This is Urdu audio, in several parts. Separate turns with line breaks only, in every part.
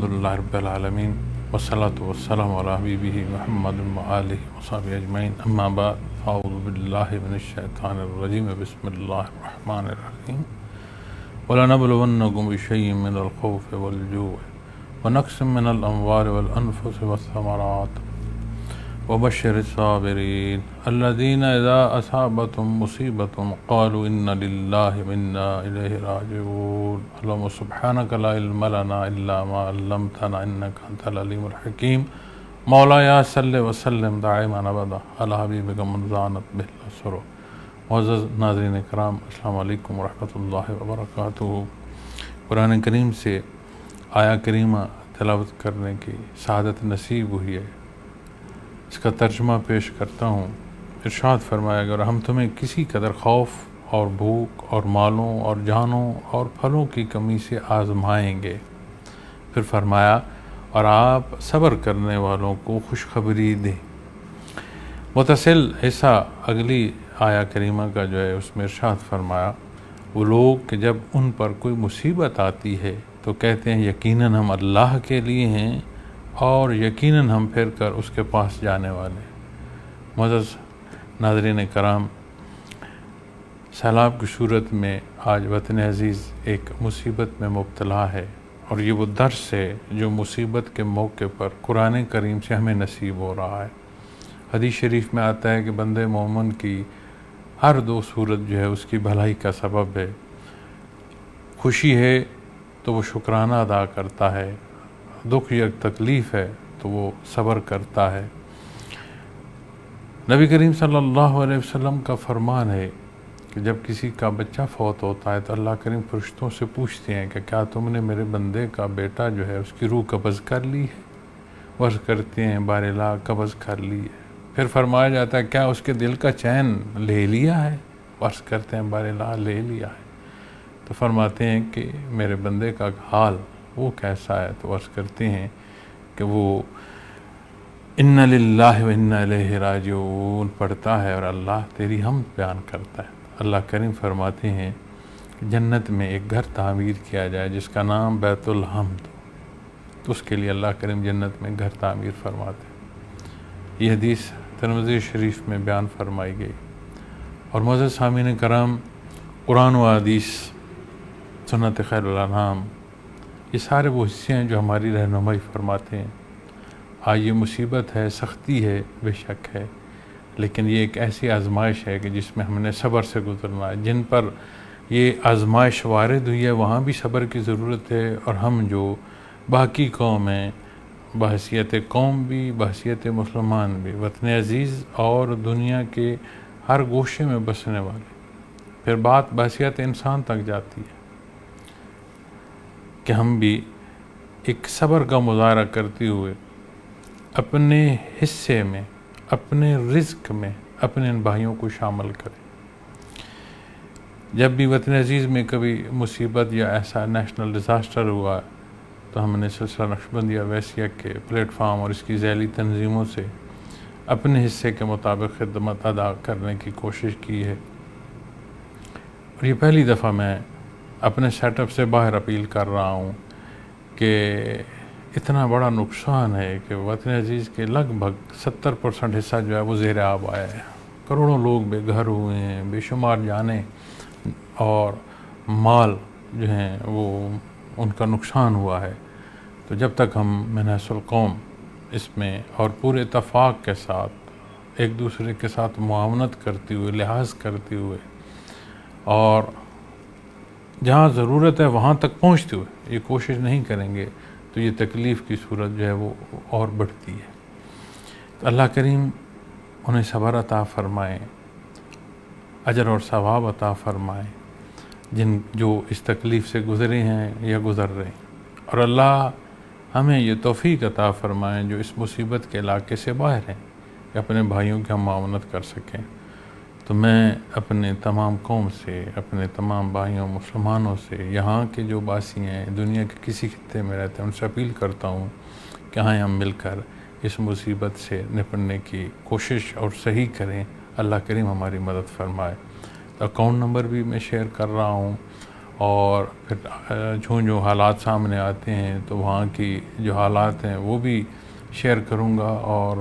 الحمدللہ رب العالمین والصلاة والسلام علی حبیبہ محمد وآلہ وصحبہ اجمعین اما بعد اعوذ باللہ من الشیطان الرجیم بسم اللہ الرحمن الرحیم وَلَنَبْلُوَنَّكُمْ بِشَيْءٍ مِّنَ الْخَوْفِ وَالْجُوعِ وَنَقْصٍ مِّنَ الْأَمْوَالِ وَالْأَنفُسِ وَالثَّمَرَاتِ وَبَشِّرِ الصَّابِرِينَ الَّذِينَ إِذَا أَصَابَتْهُم مُّصِيبَةٌ قَالُوا إِنَّا لِلَّهِ وَإِنَّا إِلَيْهِ رَاجِعُونَ اللهم سبحانك لا علم لنا إلا ما علمتنا إنك أنت العليم الحكيم مولاي صل وسلم دائما أبدا على حبيبك من زانت به الأسر. معزز ناظرین اکرام، السلام علیکم ورحمۃ اللہ وبرکاتہ. قرآن کریم سے آیا کریمہ تلاوت کرنے کی سعادت نصیب ہوئی ہے. اس کا ترجمہ پیش کرتا ہوں. ارشاد فرمایا اگر ہم تمہیں کسی قدر خوف اور بھوک اور مالوں اور جانوں اور پھلوں کی کمی سے آزمائیں گے، پھر فرمایا اور آپ صبر کرنے والوں کو خوشخبری دیں. متصل حصہ اگلی آیا کریمہ کا جو ہے اس میں ارشاد فرمایا وہ لوگ کہ جب ان پر کوئی مصیبت آتی ہے تو کہتے ہیں یقیناً ہم اللہ کے لیے ہیں اور یقیناً ہم پھر کر اس کے پاس جانے والے. معزز ناظرین کرام، سیلاب کی صورت میں آج وطن عزیز ایک مصیبت میں مبتلا ہے، اور یہ وہ درس ہے جو مصیبت کے موقع پر قرآن کریم سے ہمیں نصیب ہو رہا ہے. حدیث شریف میں آتا ہے کہ بندے مومن کی ہر دو صورت جو ہے اس کی بھلائی کا سبب ہے. خوشی ہے تو وہ شکرانہ ادا کرتا ہے، دکھ یا تکلیف ہے تو وہ صبر کرتا ہے. نبی کریم صلی اللہ علیہ وسلم کا فرمان ہے کہ جب کسی کا بچہ فوت ہوتا ہے تو اللہ کریم فرشتوں سے پوچھتے ہیں کہ کیا تم نے میرے بندے کا بیٹا جو ہے اس کی روح قبض کر لی ہے؟ عرض کرتے ہیں بار لا قبض کر لی ہے. پھر فرمایا جاتا ہے کیا اس کے دل کا چین لے لیا ہے؟ عرض کرتے ہیں بار لا لے لیا ہے. تو فرماتے ہیں کہ میرے بندے کا حال وہ کیسا ہے؟ تو عرض کرتے ہیں کہ وہ اِنَّا لِلَّهِ وَإِنَّا إِلَيْهِ رَاجِعُونَ پڑھتا ہے اور اللہ تیری حمد بیان کرتا ہے. اللہ کریم فرماتے ہیں کہ جنت میں ایک گھر تعمیر کیا جائے جس کا نام بیت الحمد، تو اس کے لیے اللہ کریم جنت میں گھر تعمیر فرماتے ہیں. یہ حدیث ترمذی شریف میں بیان فرمائی گئی. اور معزز سامعین کرام، قرآن و حدیث، سنت خیر الانام، یہ سارے وہ حصے ہیں جو ہماری رہنمائی فرماتے ہیں. یہ مصیبت ہے، سختی ہے، بے شک ہے، لیکن یہ ایک ایسی آزمائش ہے کہ جس میں ہم نے صبر سے گزرنا ہے. جن پر یہ آزمائش وارد ہوئی ہے وہاں بھی صبر کی ضرورت ہے، اور ہم جو باقی قوم ہیں، بحیثیت قوم بھی، بحیثیت مسلمان بھی، وطن عزیز اور دنیا کے ہر گوشے میں بسنے والے، پھر بات بحیثیت انسان تک جاتی ہے کہ ہم بھی ایک صبر کا مظاہرہ کرتے ہوئے اپنے حصے میں، اپنے رزق میں اپنے ان بھائیوں کو شامل کریں. جب بھی وطن عزیز میں کبھی مصیبت یا ایسا نیشنل ڈیزاسٹر ہوا تو ہم نے سلسلہ نقشبندیہ ویسیہ کے پلیٹ فارم اور اس کی ذیلی تنظیموں سے اپنے حصے کے مطابق خدمت ادا کرنے کی کوشش کی ہے. اور یہ پہلی دفعہ میں اپنے سیٹ اپ سے باہر اپیل کر رہا ہوں کہ اتنا بڑا نقصان ہے کہ وطن عزیز کے لگ بھگ 70% حصہ جو ہے وہ زیر آب آیا ہے. کروڑوں لوگ بے گھر ہوئے ہیں، بے شمار جانیں اور مال جو ہیں وہ ان کا نقصان ہوا ہے. تو جب تک ہم من حیث القوم اس میں اور پورے اتفاق کے ساتھ ایک دوسرے کے ساتھ معاونت کرتے ہوئے، لحاظ کرتے ہوئے اور جہاں ضرورت ہے وہاں تک پہنچتے ہوئے یہ کوشش نہیں کریں گے تو یہ تکلیف کی صورت جو ہے وہ اور بڑھتی ہے. تو اللہ کریم انہیں صبر عطا فرمائیں، اجر اور ثواب عطا فرمائیں جو اس تکلیف سے گزرے ہیں یا گزر رہے ہیں. اور اللہ ہمیں یہ توفیق عطا فرمائیں جو اس مصیبت کے علاقے سے باہر ہیں کہ اپنے بھائیوں کی ہم معاونت کر سکیں. تو میں اپنے تمام قوم سے، اپنے تمام بھائیوں مسلمانوں سے، یہاں کے جو باسی ہیں، دنیا کے کسی خطے میں رہتے ہیں، ان سے اپیل کرتا ہوں کہ ہم مل کر اس مصیبت سے نپٹنے کی کوشش اور صحیح کریں. اللہ کریم ہماری مدد فرمائے. تو اکاؤنٹ نمبر بھی میں شیئر کر رہا ہوں، اور پھر جو حالات سامنے آتے ہیں تو وہاں کی جو حالات ہیں وہ بھی شیئر کروں گا، اور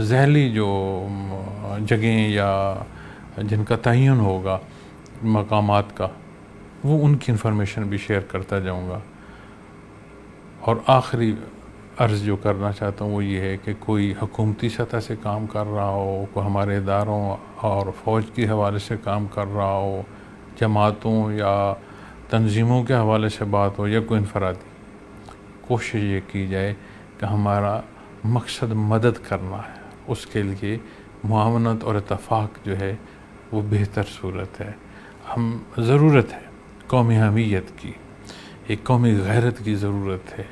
ذیلی جو جگہیں یا جن کا تعین ہوگا مقامات کا، وہ ان کی انفارمیشن بھی شیئر کرتا جاؤں گا۔ اور آخری عرض جو کرنا چاہتا ہوں وہ یہ ہے کہ کوئی حکومتی سطح سے کام کر رہا ہو، کوئی ہمارے اداروں اور فوج کے حوالے سے کام کر رہا ہو، جماعتوں یا تنظیموں کے حوالے سے بات ہو، یا کوئی انفرادی، کوشش یہ کی جائے کہ ہمارا مقصد مدد کرنا ہے، اس کے لیے معاونت اور اتفاق جو ہے وہ بہتر صورت ہے۔ ہم ضرورت ہے قومی حمیت کی، ایک قومی غیرت کی ضرورت ہے،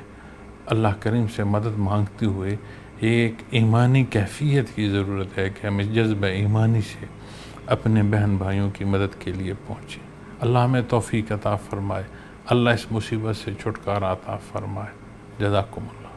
اللہ کریم سے مدد مانگتے ہوئے ایک ایمانی کیفیت کی ضرورت ہے کہ ہمیں جذبہ ایمانی سے اپنے بہن بھائیوں کی مدد کے لیے پہنچیں۔ اللہ ہمیں توفیق عطا فرمائے، اللہ اس مصیبت سے چھٹکارا عطا فرمائے۔ جزاکم اللہ۔